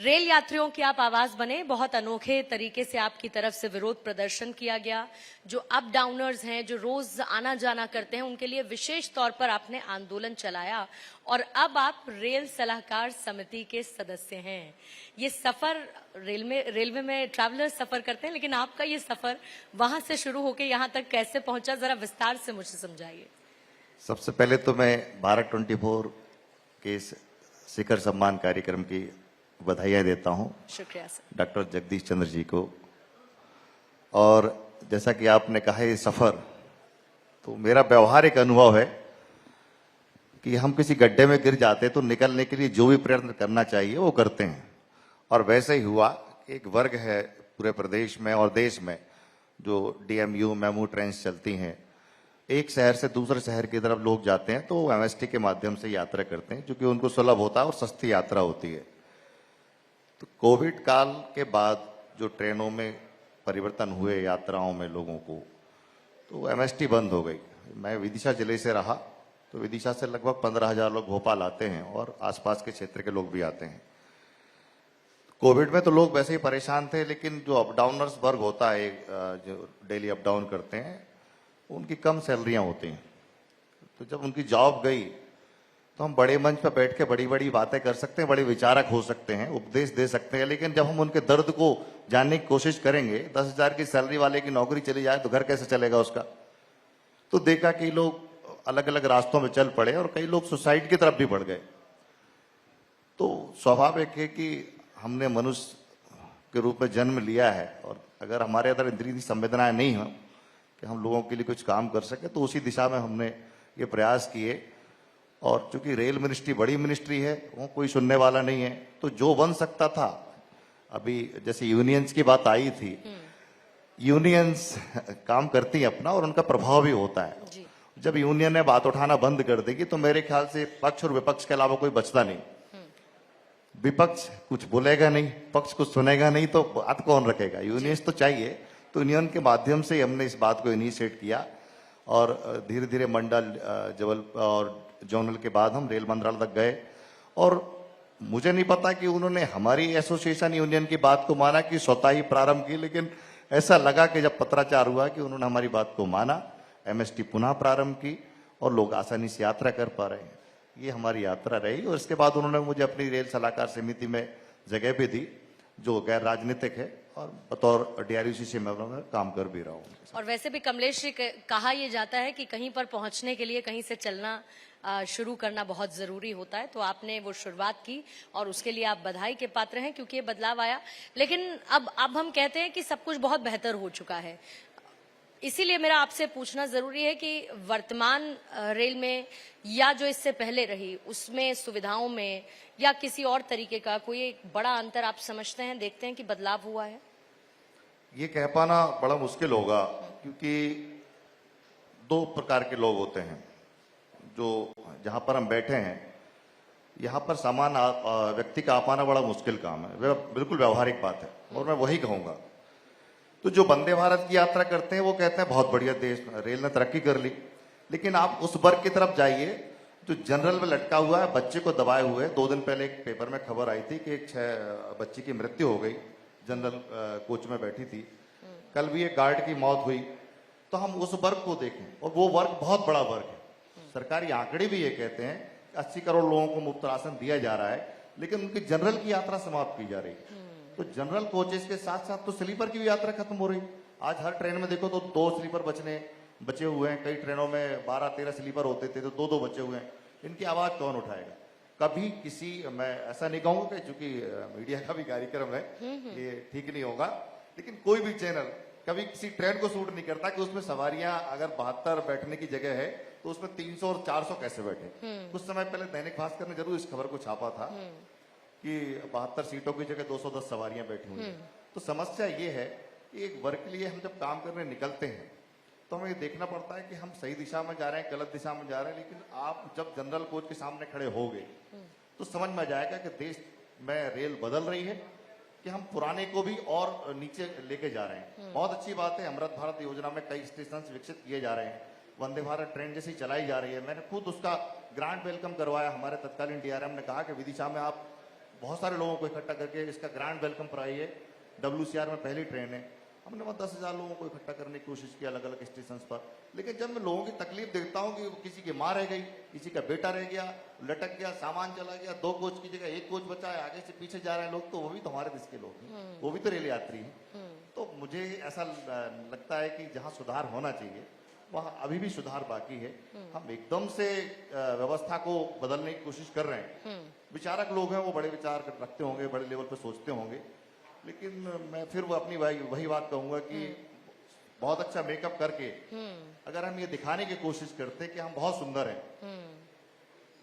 Rail यात्रियों की आप आवाज बने। बहुत अनोखे तरीके से आपकी तरफ से विरोध प्रदर्शन किया गया। जो अप डाउनर्स हैं, जो रोज आना जाना करते हैं, उनके लिए विशेष तौर पर आपने आंदोलन चलाया और अब आप रेल सलाहकार समिति के सदस्य हैं। ये सफर रेलवे में ट्रैवलर सफर करते हैं, लेकिन आपका ये सफर वहां से शुरू होकर यहाँ तक कैसे पहुंचा, जरा विस्तार से मुझे समझाइए। सबसे पहले तो मैं भारत 24 के शिखर सम्मान कार्यक्रम की बधाइयाँ देता हूँ। शुक्रिया सर। डॉक्टर जगदीश चंद्र जी को। और जैसा कि आपने कहा ये सफर, तो मेरा व्यवहारिक अनुभव है कि हम किसी गड्ढे में गिर जाते तो निकलने के लिए जो भी प्रयत्न करना चाहिए वो करते हैं। और वैसे ही हुआ। एक वर्ग है पूरे प्रदेश में और देश में जो DMU मेमू ट्रेन चलती हैं, एक शहर से दूसरे शहर की तरफ लोग जाते हैं तो MST के माध्यम से यात्रा करते हैं, क्योंकि उनको सुलभ होता है और सस्ती यात्रा होती है। तो कोविड काल के बाद जो ट्रेनों में परिवर्तन हुए यात्राओं में लोगों को, तो MST बंद हो गई। मैं विदिशा जिले से रहा, तो विदिशा से लगभग 15,000 लोग भोपाल आते हैं और आसपास के क्षेत्र के लोग भी आते हैं। कोविड में तो लोग वैसे ही परेशान थे, लेकिन जो अप डाउनर्स वर्ग होता है, जो डेली अप डाउन करते हैं, उनकी कम सैलरियां होती हैं। तो जब उनकी जॉब गई तो हम बड़े मंच पर बैठ के बड़ी बड़ी बातें कर सकते हैं, बड़े विचारक हो सकते हैं, उपदेश दे सकते हैं, लेकिन जब हम उनके दर्द को जानने की कोशिश करेंगे, 10,000 की सैलरी वाले की नौकरी चली जाए तो घर कैसे चलेगा उसका। तो देखा कि लोग अलग अलग रास्तों में चल पड़े और कई लोग सुसाइड की तरफ भी बढ़ गए। तो स्वाभाविक है कि हमने मनुष्य के रूप में जन्म लिया है, और अगर हमारे अंदर इंद्रिय संवेदनाएं नहीं हो कि हम लोगों के लिए कुछ काम कर सके, तो उसी दिशा में हमने ये प्रयास किए। और चूंकि रेल मिनिस्ट्री बड़ी मिनिस्ट्री है, वो कोई सुनने वाला नहीं है, तो जो बन सकता था, अभी जैसे यूनियंस की बात आई थी, यूनियंस काम करती है अपना और उनका प्रभाव भी होता है। जब यूनियन ने बात उठाना बंद कर देगी तो मेरे ख्याल से पक्ष और विपक्ष के अलावा कोई बचता नहीं। विपक्ष कुछ बोलेगा नहीं, पक्ष कुछ सुनेगा नहीं, तो बात कौन रखेगा। यूनियंस तो चाहिए। तो यूनियन के माध्यम से हमने इस बात को इनिशिएट किया और धीरे धीरे मंडल, जबल और जोनल के बाद हम रेल मंत्रालय तक गए। और मुझे नहीं पता कि उन्होंने हमारी एसोसिएशन यूनियन की बात को माना कि स्वतः ही प्रारंभ की, लेकिन ऐसा लगा कि जब पत्राचार हुआ कि उन्होंने हमारी बात को माना, MST पुनः प्रारंभ की और लोग आसानी से यात्रा कर पा रहे हैं। ये हमारी यात्रा रही। और इसके बाद उन्होंने मुझे अपनी रेल सलाहकार समिति में जगह भी दी, जो गैर राजनीतिक है, और बतौर DRUCC मैं काम कर भी रहा हूँ। और वैसे भी कमलेश जी, कहा यह जाता है कि कहीं पर पहुंचने के लिए कहीं से चलना शुरू करना बहुत जरूरी होता है। तो आपने वो शुरुआत की और उसके लिए आप बधाई के पात्र हैं, क्योंकि ये बदलाव आया। लेकिन अब हम कहते हैं कि सब कुछ बहुत बेहतर हो चुका है। इसीलिए मेरा आपसे पूछना जरूरी है कि वर्तमान रेल में या जो इससे पहले रही, उसमें सुविधाओं में या किसी और तरीके का कोई एक बड़ा अंतर आप समझते हैं, देखते हैं कि बदलाव हुआ है? ये कह पाना बड़ा मुश्किल होगा, क्योंकि दो प्रकार के लोग होते हैं। जो जहां पर हम बैठे हैं, यहाँ पर सामान व्यक्ति का आ पाना बड़ा मुश्किल काम है, वह बिल्कुल व्यवहारिक बात है, और मैं वही कहूंगा। तो जो वंदे भारत की यात्रा करते हैं वो कहते हैं बहुत बढ़िया, देश रेल ने तरक्की कर ली। लेकिन आप उस वर्ग की तरफ जाइए जो जनरल में लटका हुआ है, बच्चे को दबाए हुए। 2 दिन पहले एक पेपर में खबर आई थी कि एक 6 बच्ची की मृत्यु हो गई, जनरल कोच में बैठी थी। कल भी एक गार्ड की मौत हुई। तो हम उस वर्ग को देखें, और वो वर्ग बहुत बड़ा वर्ग है। सरकारी आंकड़े भी ये कहते हैं कि 80 करोड़ लोगों को मुफ्त राशन दिया जा रहा है, लेकिन उनकी जनरल की यात्रा समाप्त की जा रही है। तो जनरल कोचेस के साथ साथ तो स्लीपर की भी यात्रा खत्म हो रही। आज हर ट्रेन में देखो तो 2 स्लीपर बचे हुए हैं। कई ट्रेनों में 12-13 स्लीपर होते थे, तो 2-2 बचे हुए हैं। इनकी आवाज कौन उठाएगा? कभी किसी, मैं ऐसा नहीं कहूंगा कि चूंकि मीडिया का भी कार्यक्रम है, ये ठीक नहीं होगा, लेकिन कोई भी चैनल कभी किसी ट्रेन को सूट नहीं करता कि उसमें सवारियां अगर 72 बैठने की जगह है तो उसमें 300 और 400 कैसे बैठे। कुछ समय पहले दैनिक भास्कर ने जरूर इस खबर को छापा था कि 72 सीटों की जगह 210 सवारियां बैठी हुई हैं। तो समस्या ये है कि एक वर्ग के लिए हम जब काम करने निकलते हैं तो हमें देखना पड़ता है कि हम सही दिशा में जा रहे हैं, गलत दिशा में जा रहे हैं। लेकिन आप जब जनरल कोच के सामने खड़े हो गए तो समझ में आ जाएगा कि देश में रेल बदल रही है, कि हम पुराने को भी और नीचे लेके जा रहे हैं। बहुत अच्छी बात है, अमृत भारत योजना में कई स्टेशन विकसित किए जा रहे हैं, वंदे भारत ट्रेन जैसी चलाई जा रही है। मैंने खुद उसका ग्रांड वेलकम करवाया। हमारे तत्कालीन DRM ने कहा कि विदिशा में आप बहुत सारे लोगों को इकट्ठा करके इसका ग्रैंड वेलकम कराई है। WCR में पहली ट्रेन है, हमने वहाँ 10,000 लोगों को इकट्ठा करने की कोशिश की अलग अलग स्टेशन पर। लेकिन जब मैं लोगों की तकलीफ देखता हूँ कि किसी की माँ रह गई, किसी का बेटा रह गया, लटक गया, सामान चला गया, 2 कोच की जगह 1 कोच बचा है, आगे से पीछे जा रहे हैं लोग, तो वो भी तो हमारे देश के लोग हैं, वो भी तो रेल यात्री हैं। तो मुझे ऐसा लगता है कि जहाँ सुधार होना चाहिए वहाँ अभी भी सुधार बाकी है। हम एकदम से व्यवस्था को बदलने की कोशिश कर रहे हैं। विचारक लोग हैं, वो बड़े विचार रखते होंगे, बड़े लेवल पर सोचते होंगे, लेकिन मैं फिर वो अपनी वही बात कहूंगा कि बहुत अच्छा मेकअप करके अगर हम ये दिखाने की कोशिश करते कि हम बहुत सुंदर हैं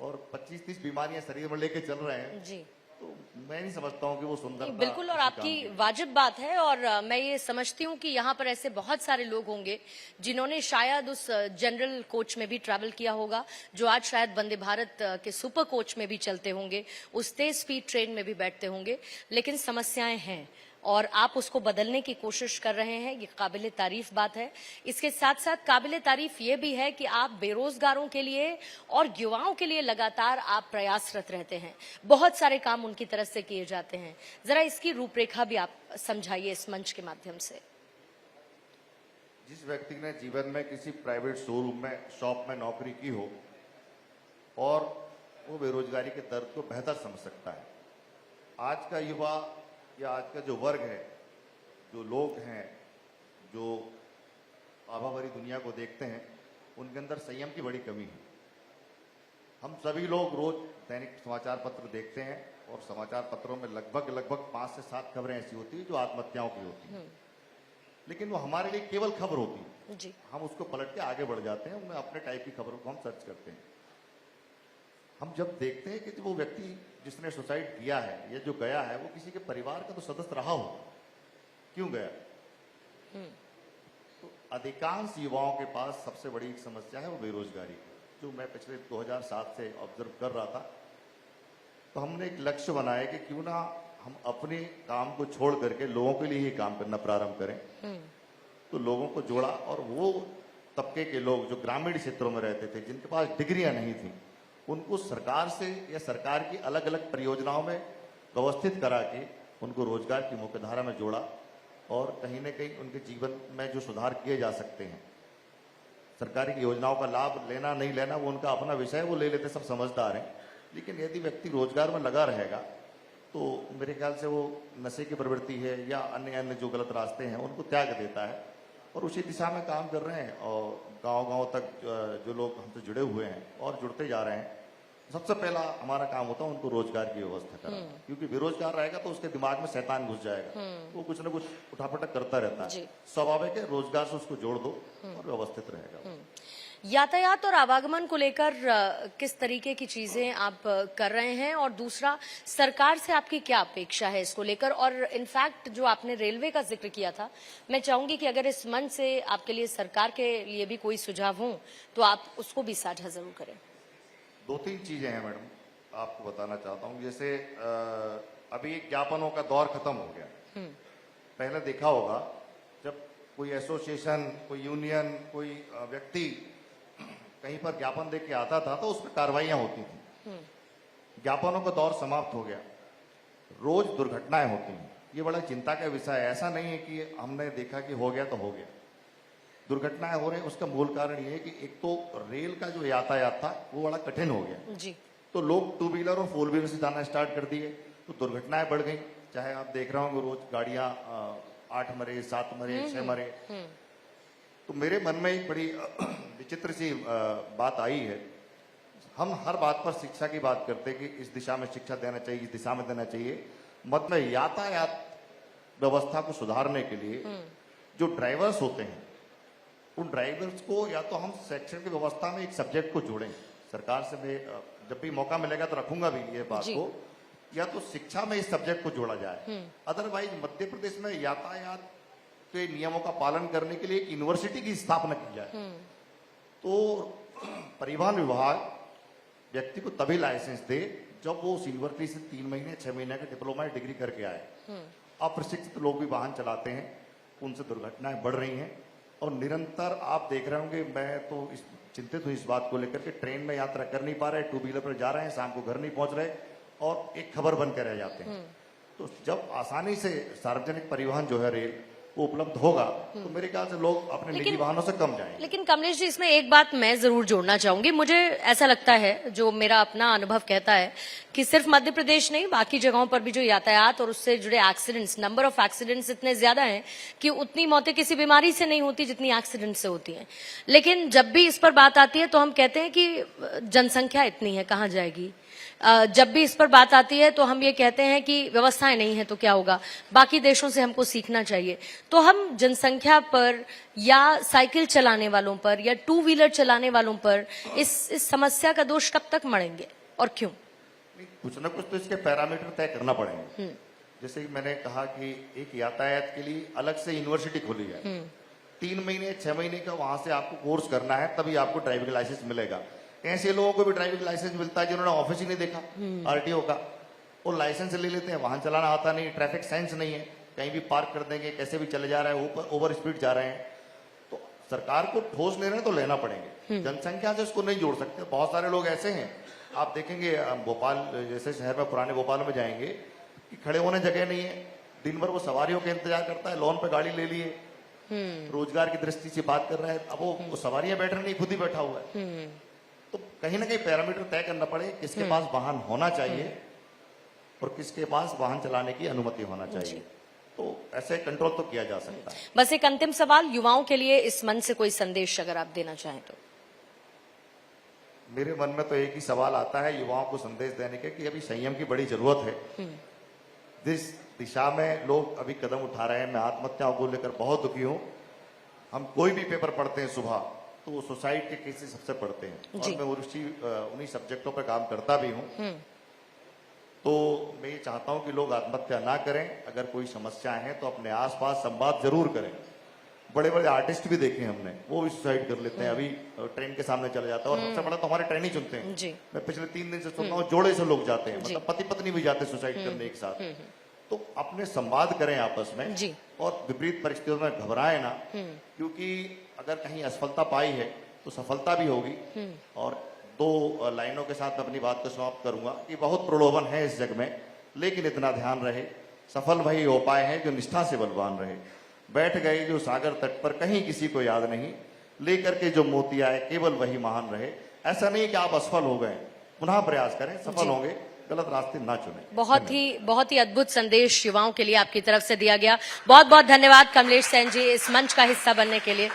और 25-30 बीमारियां शरीर में लेके चल रहे हैं जी, तो मैं नहीं समझता हूँ कि वो सुंदर बिल्कुल। और आपकी वाजिब बात है, और मैं ये समझती हूँ कि यहाँ पर ऐसे बहुत सारे लोग होंगे जिन्होंने शायद उस जनरल कोच में भी ट्रैवल किया होगा, जो आज शायद वंदे भारत के सुपर कोच में भी चलते होंगे, उस तेज स्पीड ट्रेन में भी बैठते होंगे, लेकिन समस्याएं हैं और आप उसको बदलने की कोशिश कर रहे हैं। ये काबिले तारीफ बात है। इसके साथ साथ काबिले तारीफ ये भी है कि आप बेरोजगारों के लिए और युवाओं के लिए लगातार आप प्रयासरत रहते हैं। बहुत सारे काम उनकी तरफ से किए जाते हैं। जरा इसकी रूपरेखा भी आप समझाइए इस मंच के माध्यम से। जिस व्यक्ति ने जीवन में किसी प्राइवेट शोरूम में, शॉप में नौकरी की हो और वो बेरोजगारी के दर्द को बेहतर समझ सकता है। आज का युवा या आज का जो वर्ग है, जो लोग हैं, जो आभाभरी दुनिया को देखते हैं, उनके अंदर संयम की बड़ी कमी है। हम सभी लोग रोज दैनिक समाचार पत्र देखते हैं और समाचार पत्रों में लगभग 5 से 7 खबरें ऐसी होती है जो आत्महत्याओं की होती हैं, लेकिन वो हमारे लिए केवल खबर होती है। जी। हम उसको पलट के आगे बढ़ जाते हैं, उनमें अपने टाइप की खबरों को हम सर्च करते हैं। हम जब देखते हैं कि वो व्यक्ति जिसने सुसाइड किया है या जो गया है वो किसी के परिवार का तो सदस्य रहा हो, क्यों गया? तो अधिकांश युवाओं के पास सबसे बड़ी एक समस्या है वो बेरोजगारी, जो मैं पिछले 2007 से ऑब्जर्व कर रहा था। तो हमने एक लक्ष्य बनाया कि क्यों ना हम अपने काम को छोड़ करके लोगों के लिए ही काम करना प्रारंभ करें। तो लोगों को जोड़ा और वो तबके के लोग जो ग्रामीण क्षेत्रों में रहते थे, जिनके पास डिग्रियां नहीं थी, उनको सरकार से या सरकार की अलग अलग परियोजनाओं में व्यवस्थित करा के उनको रोजगार की मुख्यधारा में जोड़ा और कहीं न कहीं उनके जीवन में जो सुधार किए जा सकते हैं। सरकारी की योजनाओं का लाभ लेना नहीं लेना वो उनका अपना विषय है, वो ले लेते, सब समझदार हैं। लेकिन यदि व्यक्ति रोजगार में लगा रहेगा तो मेरे ख्याल से वो नशे की प्रवृत्ति है या अन्य जो गलत रास्ते हैं उनको त्याग देता है और उसी दिशा में काम कर रहे हैं। और गांव-गांव तक जो लोग हमसे जुड़े हुए हैं और जुड़ते जा रहे हैं, सबसे पहला हमारा काम होता है उनको रोजगार की व्यवस्था करना, क्योंकि बेरोजगार रहेगा तो उसके दिमाग में शैतान घुस जाएगा, वो कुछ ना कुछ उठापटक करता रहता है। स्वाभाविक है, रोजगार से उसको जोड़ दो और व्यवस्थित रहेगा। यातायात और आवागमन को लेकर किस तरीके की चीजें आप कर रहे हैं, और दूसरा सरकार से आपकी क्या अपेक्षा है इसको लेकर? और इनफैक्ट जो आपने रेलवे का जिक्र किया था, मैं चाहूंगी कि अगर इस मंच से आपके लिए सरकार के लिए भी कोई सुझाव हो तो आप उसको भी साझा जरूर करें। 2-3 चीजें हैं मैडम, आपको बताना चाहता हूँ। जैसे अभी ज्ञापनों का दौर खत्म हो गया। पहले देखा होगा जब कोई एसोसिएशन, कोई यूनियन, कोई व्यक्ति कहीं पर ज्ञापन दे के आता था तो उसमें कार्रवाइयां होती थी। ज्ञापनों का दौर समाप्त हो गया, रोज दुर्घटनाएं होती हैं। ये बड़ा चिंता का विषय है। ऐसा नहीं है कि हमने देखा कि हो गया तो हो गया, दुर्घटनाएं हो रही है। उसका मूल कारण ये है कि एक तो रेल का जो यातायात था वो बड़ा कठिन हो गया जी। तो लोग 2 व्हीलर और 4 व्हीलर से जाना स्टार्ट कर दिए, तो दुर्घटनाएं बढ़ गई। चाहे आप देख रहे होंगे रोज गाड़ियां 8 मरे, 7 मरे, 6 मरे। तो मेरे मन में एक बड़ी विचित्र सी बात आई है। हम हर बात पर शिक्षा की बात करते कि इस दिशा में शिक्षा देना चाहिए, इस दिशा में देना चाहिए। मतलब यातायात व्यवस्था को सुधारने के लिए जो ड्राइवर्स होते हैं, उन ड्राइवर्स को या तो हम शैक्षणिक व्यवस्था में एक सब्जेक्ट को जोड़ें। सरकार से मैं जब भी मौका मिलेगा तो रखूंगा भी ये बात को, या तो शिक्षा में इस सब्जेक्ट को जोड़ा जाए। अदरवाइज मध्य प्रदेश में यातायात के नियमों का पालन करने के लिए एक यूनिवर्सिटी की स्थापना की जाए। तो परिवहन विभाग व्यक्ति को तभी लाइसेंस दे जब वो उस यूनिवर्सिटी से 3 महीने 6 महीने का डिप्लोमा डिग्री करके आए। अप्रशिक्षित लोग भी वाहन चलाते हैं, उनसे दुर्घटनाएं बढ़ रही हैं और निरंतर आप देख रहे होंगे। मैं तो चिंतित हूँ इस बात को लेकर के, ट्रेन में यात्रा कर नहीं पा रहे, 2 व्हीलर पर जा रहे हैं, शाम को घर नहीं पहुंच रहे और एक खबर बन के रह जाते हैं। तो जब आसानी से सार्वजनिक परिवहन जो है रेल वो उपलब्ध होगा तो मेरे ख्याल से लोग अपने निजी वाहनों से कम जाएंगे। लेकिन कमलेश जी, इसमें एक बात मैं जरूर जोड़ना चाहूंगी। मुझे ऐसा लगता है, जो मेरा अपना अनुभव कहता है, कि सिर्फ मध्य प्रदेश नहीं, बाकी जगहों पर भी जो यातायात और उससे जुड़े एक्सीडेंट्स, नंबर ऑफ एक्सीडेंट्स इतने ज्यादा हैं कि उतनी मौतें किसी बीमारी से नहीं होती जितनी एक्सीडेंट से होती हैं। लेकिन जब भी इस पर बात आती है तो हम कहते हैं कि जनसंख्या इतनी है, कहाँ जाएगी। जब भी इस पर बात आती है तो हम ये कहते हैं कि व्यवस्थाएं नहीं है तो क्या होगा, बाकी देशों से हमको सीखना चाहिए। तो हम जनसंख्या पर या साइकिल चलाने वालों पर या टू व्हीलर चलाने वालों पर इस समस्या का दोष कब तक मढ़ेंगे और क्यों? कुछ ना कुछ तो इसके पैरामीटर तय करना पड़ेंगे। जैसे कि मैंने कहा कि एक यातायात के लिए अलग से यूनिवर्सिटी खुली है, 3 महीने 6 महीने का वहां से आपको कोर्स करना है, तभी आपको ड्राइविंग लाइसेंस मिलेगा। ऐसे लोगों को भी ड्राइविंग लाइसेंस मिलता है जिन्होंने ऑफिस ही नहीं देखा आरटीओ का, वो लाइसेंस ले लेते हैं, वाहन चलाना आता नहीं, ट्रैफिक सेंस नहीं है, कहीं भी पार्क कर देंगे, कैसे भी चले जा रहे हैं, ओवर स्पीड जा रहे हैं। तो सरकार को ठोस ले रहे हैं तो लेना पड़ेंगे, जनसंख्या से इसको नहीं जोड़ सकते। बहुत सारे लोग ऐसे हैं, आप देखेंगे भोपाल जैसे शहर में, पुराने भोपाल में जाएंगे कि खड़े होने जगह नहीं है, दिन भर वो सवारियों का इंतजार करता है, लोन पे गाड़ी ले लिए, रोजगार की दृष्टि से बात कर रहा है, अब वो सवारियां बैठ रही नहीं, खुद ही बैठा हुआ है। तो कहीं ना कहीं पैरामीटर तय करना पड़े, किसके पास वाहन होना चाहिए और किसके पास वाहन चलाने की अनुमति होना चाहिए, तो ऐसे कंट्रोल तो किया जा सकता है। बस एक अंतिम सवाल युवाओं के लिए इस मंच से कोई संदेश अगर आप देना चाहें तो। मेरे मन में तो एक ही सवाल आता है युवाओं को संदेश देने के कि अभी संयम की बड़ी जरूरत है। जिस दिशा में लोग अभी कदम उठा रहे हैं, मैं आत्महत्याओं को लेकर बहुत दुखी हूं। हम कोई भी पेपर पढ़ते हैं सुबह तो वो सुसाइड के केसेस सबसे पढ़ते हैं, और मैं उन्हीं सब्जेक्टों पर काम करता भी हूं। तो मैं ये चाहता हूं कि लोग आत्महत्या ना करें, अगर कोई समस्या है तो अपने आसपास संवाद जरूर करें। बड़े बड़े आर्टिस्ट भी देखे हमने, वो भी सुसाइड कर लेते हैं, अभी ट्रेन के सामने चले जाता है, और सबसे बड़ा तो हमारे ट्रेन ही चुनते हैं जी। मैं पिछले 3 दिन से सुन रहा हूँ, जोड़े से लोग जाते हैं, मतलब पति पत्नी भी जाते हैं सुसाइड करने एक साथ। तो अपने संवाद करें आपस में जी। और विपरीत परिस्थितियों में घबराए ना, क्योंकि अगर कहीं असफलता पाई है तो सफलता भी होगी। और 2 लाइनों के साथ अपनी बात को समाप्त करूंगा कि बहुत प्रलोभन है इस जग में, लेकिन इतना ध्यान रहे, सफल वही हो पाए हैं जो निष्ठा से बलवान रहे। बैठ गए जो सागर तट पर, कहीं किसी को याद नहीं, लेकर के जो मोती आए केवल वही महान रहे। ऐसा नहीं कि आप असफल हो गए, पुनः प्रयास करें, सफल होंगे, गलत रास्ते ना चुने। बहुत ही अद्भुत संदेश युवाओं के लिए आपकी तरफ से दिया गया। बहुत बहुत धन्यवाद कमलेश सेन जी, इस मंच का हिस्सा बनने के लिए।